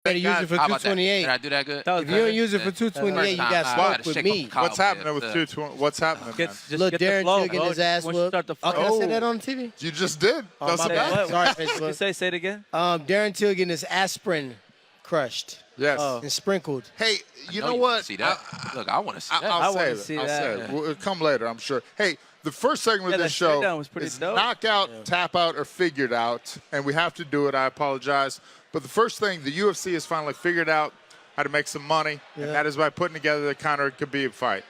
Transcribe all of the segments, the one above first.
better use it for How about that? 228. Did I do that good? If you don't use it for 228, you got smoked with me. What's happening with 220? What's happening, man? Look, Darren Till getting his ass whooped. Oh, can I say that on TV? You just did. That's Sorry, Facebook. You say it again? Darren Till getting his aspirin crushed. Yes. And sprinkled. Hey, you know you what? See that? Look, I want to see that. I'll wanna say see it. I'll that. say it. It'll come later, I'm sure. Hey, the first segment of this show was pretty is dope. knockout, tap out, or figured out, and we have to do it. I apologize. But the first thing, the UFC has finally figured out how to make some money, and that is by putting together the Conor Khabib fight.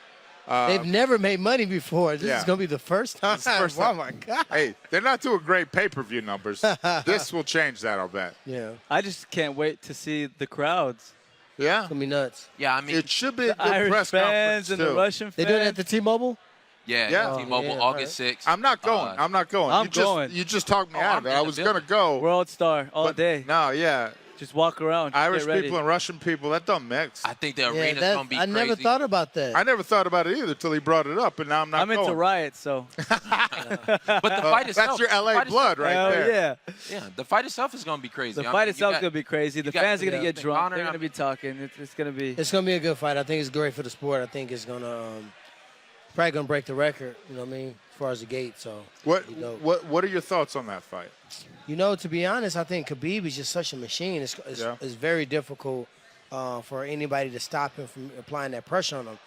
They've never made money before. This is going to be the first time. Oh, my God. Hey, they're not doing great pay-per-view numbers. This will change that, I'll bet. Yeah. I just can't wait to see the crowds. Yeah? It's going to be nuts. Yeah, I mean, It should be a The good Irish press fans conference, and too. the Russian fans. They doing it at the T-Mobile? yeah. T-Mobile, yeah, August 6th. I'm not going. I'm not going. I'm going. You just talked me out of it. I'm I in was the going to go. World Star all but day. No, yeah. Just walk around. Just Irish get ready. people and Russian people, that don't mix. I think the Yeah, arena's going to be I crazy. never thought about that. I never thought about it either till he brought it up, and now I'm not I'm going. into riots, so. But the fight itself. That's your LA blood right Hell there. yeah. Yeah, the fight itself is going to be crazy. The fight itself is going to be crazy. The got- fans are going to yeah. get drunk. Conor, They're going to be talking. It's going to be. It's going to be a good fight. I think it's great for the sport. I think it's going to probably going to break the record, you know what I mean, as far as the gate. So What are your thoughts on that fight? You know, to be honest, I think Khabib is just such a machine. It's very difficult for anybody to stop him from applying that pressure on him.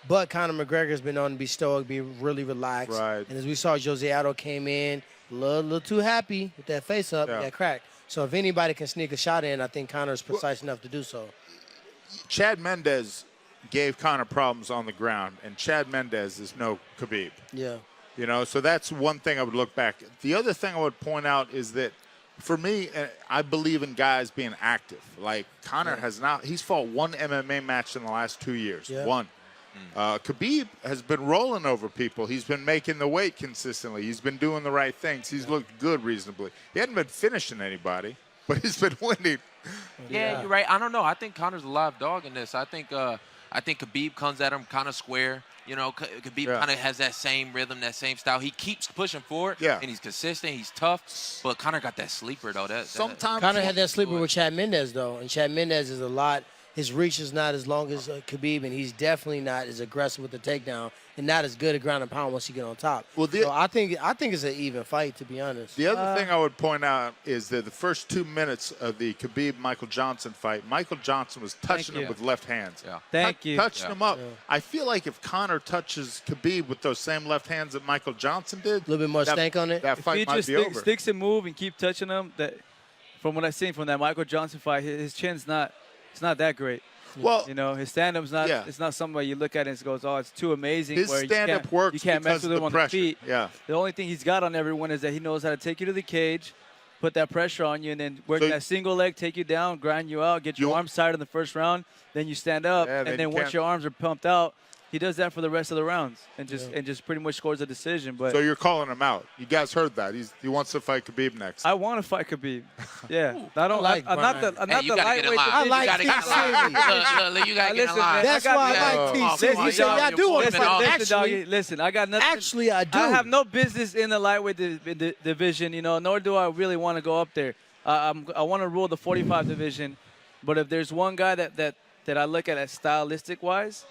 But Conor McGregor's been known to be stoic, be really relaxed. Right. And as we saw, Jose Aldo came in a little too happy with that face up, that crack. So if anybody can sneak a shot in, I think Conor's precise enough to do so. Chad Mendes gave Conor problems on the ground, and Chad Mendes is no Khabib. Yeah. You know, so that's one thing I would look back. The other thing I would point out is that, for me, I believe in guys being active. Like, Conor he's fought one MMA match in the last 2 years. Yeah. One. Khabib has been rolling over people. He's been making the weight consistently. He's been doing the right things. He's looked good reasonably. He hadn't been finishing anybody, but he's been winning. Yeah, you're right. I don't know. I think Conor's a live dog in this. I think Khabib comes at him kind of square. You know, Khabib kind of has that same rhythm, that same style. He keeps pushing forward, and he's consistent. He's tough. But Conor got that sleeper, though. Sometimes Conor had that sleeper with Chad Mendes, though. And Chad Mendes is a lot. His reach is not as long as Khabib, and he's definitely not as aggressive with the takedown and not as good at ground and pound once you get on top. Well, so I think it's an even fight, to be honest. The other thing I would point out is that the first 2 minutes of the Khabib-Michael Johnson fight, Michael Johnson was touching him with left hands. Yeah. Thank you. Touching him up. Yeah. I feel like if Conor touches Khabib with those same left hands that Michael Johnson did, a little bit more stank on it. That fight might be over. Sticks and move and keep touching him. From what I've seen from that Michael Johnson fight, his chin's not that great. Well, you know, his stand-up's not. It's not somebody you look at and it goes, "Oh, it's too amazing." His stand-up works. You can't mess with him on the feet. Yeah. The only thing he's got on everyone is that he knows how to take you to the cage, put that pressure on you, and then work that single leg, take you down, grind you out, get your arms tired in the first round. Then you stand up, and then once your arms are pumped out, he does that for the rest of the rounds and just pretty much scores a decision. But so you're calling him out. You guys heard that. He wants to fight Khabib next. I want to fight Khabib. Yeah. I'm not the lightweight. I like you gotta get in line. That's why I like TC. He said, "I do want to fight." Actually, listen, I got nothing. Actually, I do. I have no business in the lightweight division, you know, nor do I really want to go up there. I want to rule the 45 division, but if there's one guy that I look at as stylistic-wise,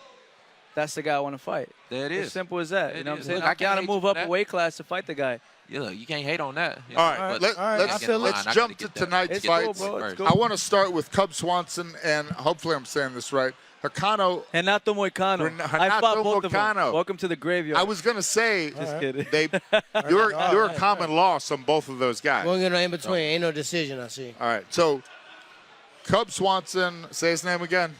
that's the guy I want to fight. There it is. As simple as that. You know what I'm saying? Look, I got to move up a weight class to fight the guy. Yeah, look, you can't hate on that. All right, let's jump to tonight's fights. I want to start with Cub Swanson, and hopefully I'm saying this right, Hikano. Renato Moicano. I fought both of them. Welcome to the graveyard. I was going to say, just kidding. You're a common loss on both of those guys. We're going to in between. Ain't no decision, I see. All right, so Cub Swanson, say his name again.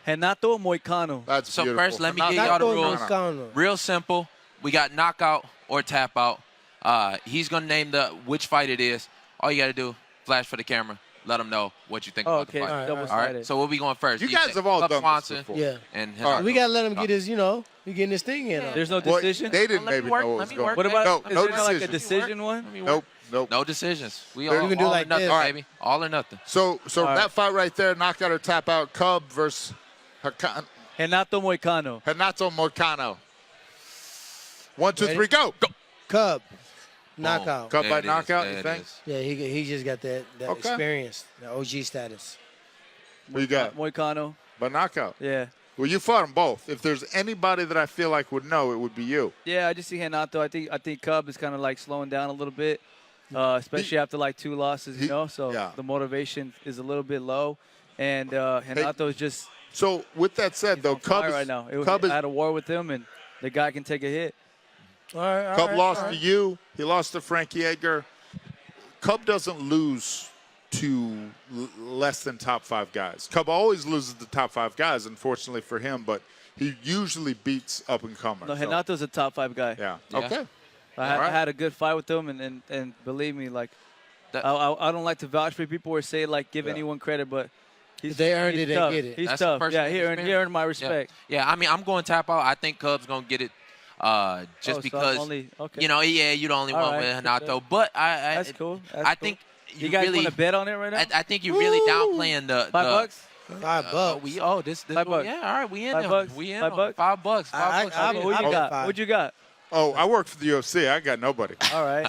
Renato Moicano. That's so beautiful. First, let me give y'all the rules. Real simple. We got knockout or tap out. He's going to name which fight it is. All you got to do, flash for the camera. Let them know what you think about the fight. All right. So we'll be going first. You guys have all done Swanson, this before. Yeah. And we got to let him get his, he getting his thing in. There's no decision? They didn't maybe know what was going on. What about, no is there like a decision one? Nope. No decisions. We can do like nothing, this. baby. All or nothing. So that fight right there, knockout or tap out, Cub versus Renato Moicano. Renato Moicano. 1, 2, 3, go. Cub. Knockout. Cub by knockout, you think? Yeah, he just got that Okay. experience, the OG status. Who you got? Moicano. By knockout? Yeah. Well, you fought them both. If there's anybody that I feel like would know, it would be you. Yeah, I just see Renato. I think Cub is kind of like slowing down a little bit, especially after like 2 losses, you know. So the motivation is a little bit low, and Renato is just. So with that said, though, Cub is right now. Cub is at a war with him, and the guy can take a hit. Cub lost to you. He lost to Frankie Edgar. Cub doesn't lose to less than top 5 guys. Cub always loses the top 5 guys, unfortunately for him, but he usually beats up-and-comers. No, Renato's a top 5 guy. Yeah. Okay. I had a good fight with him, and believe me, like, I don't like to vouch for people or say, like, give anyone credit, but they earned it, they get it. He's tough. Yeah, he earned my respect. Yeah, I mean, I'm going tap out. I think Cub's going to get it just because, you know, you're the only one with Renato. But that's cool. I think you guys really want to bet on it right now? I think you're really downplaying the $5? $5. This $5. Yeah, all right, we in there. $5? We in $5? $5. What you got? What you got? Oh, I work for the UFC. I got nobody. All right.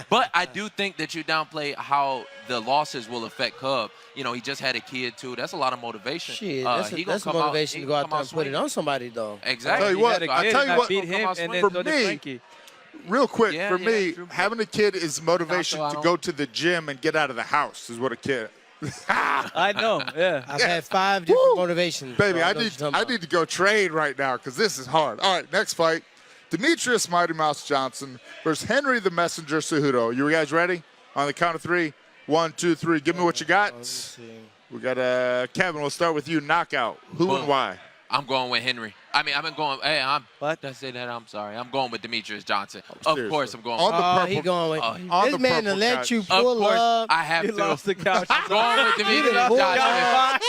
but I do think that you downplay how the losses will affect Cub. You know, he just had a kid, too. That's a lot of motivation. Shit, that's motivation to go out there and put it on somebody, though. Exactly. I tell you what, beat him and then for me, real quick, for me, having a kid is motivation to go to the gym and get out of the house is what a kid. I know, yeah. I've had 5 different motivations. Baby, I need to go train right now because this is hard. All right, next fight. Demetrius Mighty Mouse Johnson versus Henry the Messenger Cejudo. You guys ready? On the count of 3. 1, 2, 3. Give me what you got. We got Kevin. We'll start with you. Knockout. Who and why? I'm going with Henry. I mean, I've been going. Hey, what? Did I say that? I'm sorry. I'm going with Demetrius Johnson. Seriously. Of course, I'm going. On the purple, he going with on this man to let you pull of course, up. I have You to. lost the couch. I'm going with Demetrius Johnson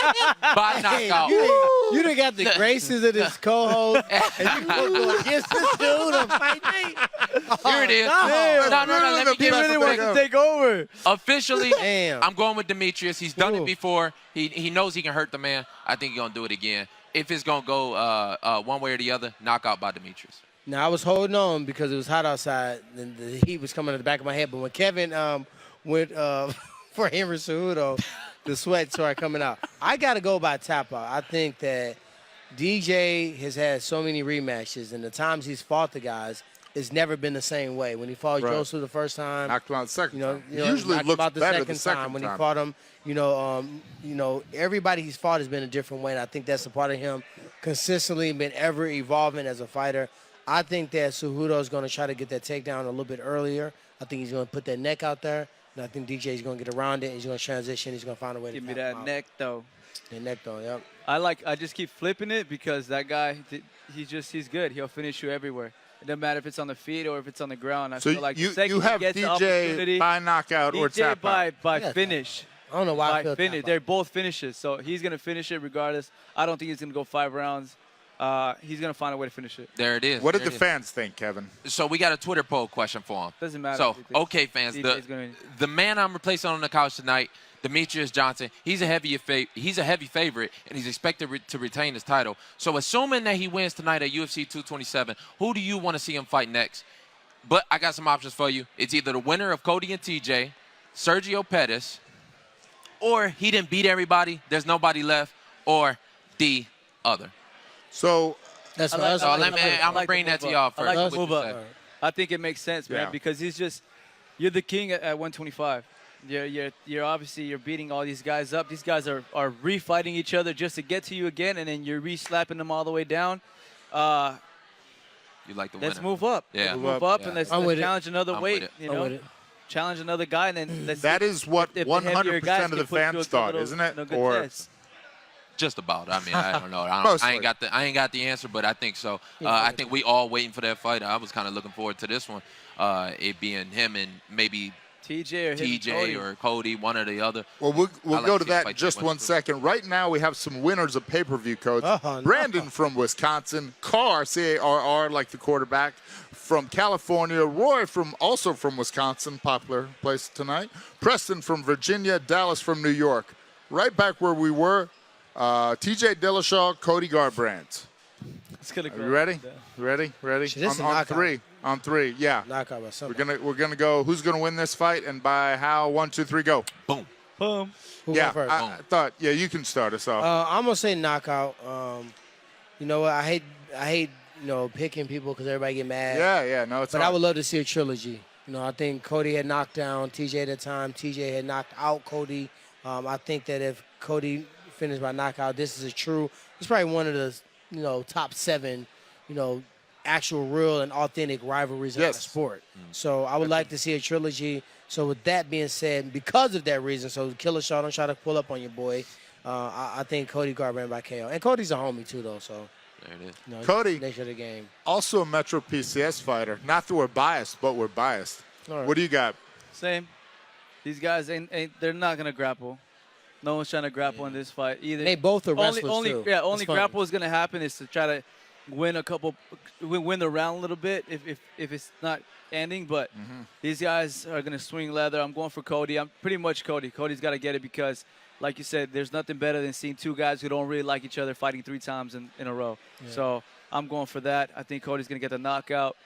by knockout. You done got the graces of this co-host, and you go against this dude on fight night. Here it is. No. Let me He really wants to take over. Officially, Damn. I'm going with Demetrius. He's done it before. He knows he can hurt the man. I think he's going to do it again. If it's going to go one way or the other, knockout by Demetrius. Now, I was holding on because it was hot outside, and the heat was coming to the back of my head. But when Kevin went for Henry Cejudo, the sweat started coming out. I got to go by tap out. I think that DJ has had so many rematches, and the times he's fought the guys, it's never been the same way. When he fought Josu the first time, knocked him out the second time. He usually looks about the better second time. When he fought him, everybody he's fought has been a different way, and I think that's a part of him consistently been ever evolving as a fighter. I think that Cejudo is going to try to get that takedown a little bit earlier. I think he's going to put that neck out there, and I think DJ is going to get around it. He's going to transition. He's going to find a way to give me that neck, though. The neck, though, yep. I just keep flipping it because that guy, he's good. He'll finish you everywhere. It doesn't matter if it's on the feet or if it's on the ground. I feel like you the second have he gets the DJ opportunity, by knockout or tap out? by finish. I don't know why I feel finish. They're both finishes, so he's going to finish it regardless. I don't think he's going to go 5 rounds. He's going to find a way to finish it. There it is. What did the fans think, Kevin? So we got a Twitter poll question for him. Doesn't matter. So, okay, fans, the man I'm replacing on the couch tonight, Demetrius Johnson, he's a heavy favorite, and he's expected to retain his title. So assuming that he wins tonight at UFC 227, who do you want to see him fight next? But I got some options for you. It's either the winner of Cody and TJ, Sergio Pettis, or he didn't beat everybody, there's nobody left, or the other. So that's I'm going to bring that to y'all first. I like the move up. I think it makes sense, man, because you're the king at 125. You're obviously you're beating all these guys up. These guys are refighting each other just to get to you again, and then you're re-slapping them all the way down. You like the Let's winner. move up. Yeah. Let's move up and let's challenge another weight. Challenge another guy, and then let's. That is what 100% of the fans thought, isn't it? Or just about. I mean, I don't know. I ain't got the answer, but I think so. I think we all waiting for that fight. I was kind of looking forward to this one. It being him and maybe TJ or Cody, one or the other. Well, we'll go to that in just 1 second. Right now, we have some winners of pay-per-view codes. Brandon from Wisconsin, Carr, C-A-R-R, like the quarterback, from California, Roy also from Wisconsin, popular place tonight, Preston from Virginia, Dallas from New York. Right back where we were, TJ Dillashaw, Cody Garbrandt. Are you ready? Ready? On three, yeah. Knockout by somebody. We're gonna go. Who's gonna win this fight and by how? 1, 2, 3, go. Boom. Boom. Who Yeah, went first? I thought, you can start us off. I'm gonna say knockout. You know what? I hate picking people because everybody get mad. Yeah, no, it's. But I would love to see a trilogy. You know, I think Cody had knocked down TJ at the time. TJ had knocked out Cody. I think that if Cody finished by knockout, this is it's probably one of the top 7, actual real and authentic rivalries in the sport. So I would like to see a trilogy. So with that being said, because of that reason, so Killer Shaw, don't try to pull up on your boy. I think Cody Garbrandt by KO. And Cody's a homie too, though. So there it is. Cody, nature of the game. Also a Metro PCS fighter. Not that we're biased, but we're biased. Right. What do you got? Same. They're not gonna grapple. No one's trying to grapple in this fight either. They both are wrestlers too. Yeah, only grapple is gonna happen is to try to win the round a little bit if it's not ending. But these guys are gonna swing leather. I'm going for Cody. I'm pretty much Cody. Cody's got to get it because, like you said, there's nothing better than seeing 2 guys who don't really like each other fighting 3 times in a row. Yeah. So I'm going for that. I think Cody's gonna get the knockout,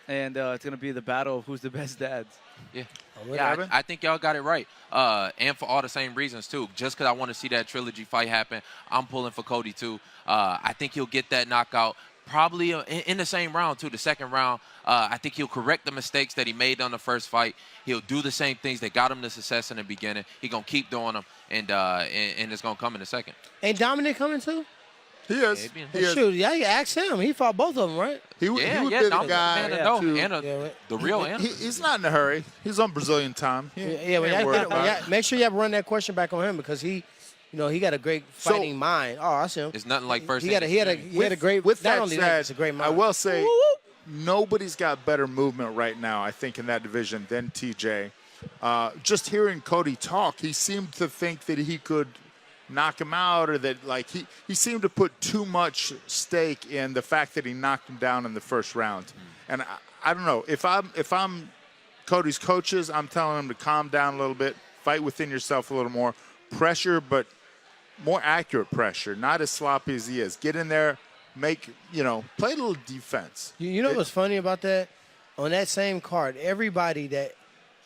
and it's gonna be the battle of who's the best dads. Yeah. I think y'all got it right. And for all the same reasons, too. Just because I want to see that trilogy fight happen, I'm pulling for Cody, too. I think he'll get that knockout probably in the same round, too, the second round. I think he'll correct the mistakes that he made on the first fight. He'll do the same things that got him the success in the beginning. He's going to keep doing them, and it's going to come in the second. Ain't Dominic coming, too? He is. Shoot, yeah, you asked him. He fought both of them, right? He would be the guy. The real answer. He's not in a hurry. He's on Brazilian time. Make sure you run that question back on him because he got a great fighting mind. Oh, I see him. It's nothing like first. He had a great. With not that only said, that, it's a great mind. I will say, nobody's got better movement right now, I think, in that division than TJ. Just hearing Cody talk, he seemed to think that he could knock him out, or that he seemed to put too much stake in the fact that he knocked him down in the first round. And I don't know, if I'm Cody's coaches, I'm telling him to calm down a little bit, fight within yourself a little more, pressure, but more accurate pressure, not as sloppy as he is. Get in there, play a little defense. You know what's funny about that? On that same card, everybody that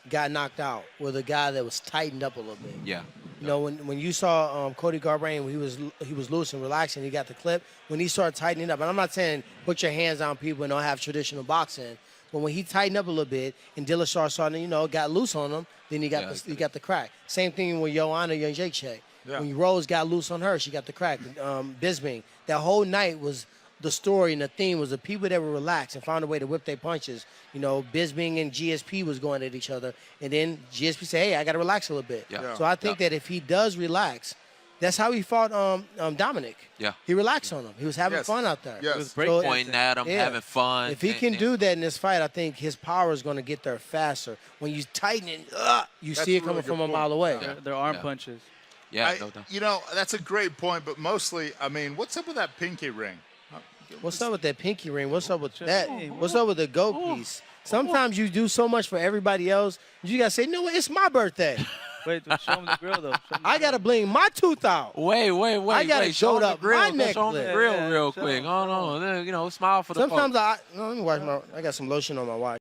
got knocked out was a guy that was tightened up a little bit. Yeah. When you saw Cody Garbrandt, when he was loose and relaxing, he got the clip. When he started tightening up, and I'm not saying put your hands on people and don't have traditional boxing, but when he tightened up a little bit and Dillashaw started, got loose on him, then he got the crack. Same thing with Joanna Jędrzejczyk. Yeah. When Rose got loose on her, she got the crack. Bisping. That whole night was the story and the theme was the people that were relaxed and found a way to whip their punches. Bisping and GSP was going at each other, and then GSP said, "Hey, I got to relax a little bit." Yeah. So I think that if he does relax, that's how he fought Dominic. Yeah. He relaxed on him. He was having fun out there. Yes. He was pointing at him, having fun. If he can do that in this fight, I think his power is going to get there faster. When you tighten it, you see it coming from a mile away. Yeah. Their arm punches. Yeah. That's a great point, but mostly, what's up with that pinky ring? What's up with that pinky ring? What's up with that? What's up with the goat piece? Sometimes you do so much for everybody else, you got to say, no, it's my birthday. Wait, show him the grill, though. I got to bling my tooth out. Wait. I got to show up my necklace. Show him the grill real quick. Hold on. Smile for the Sometimes let me wash I got some lotion on my watch.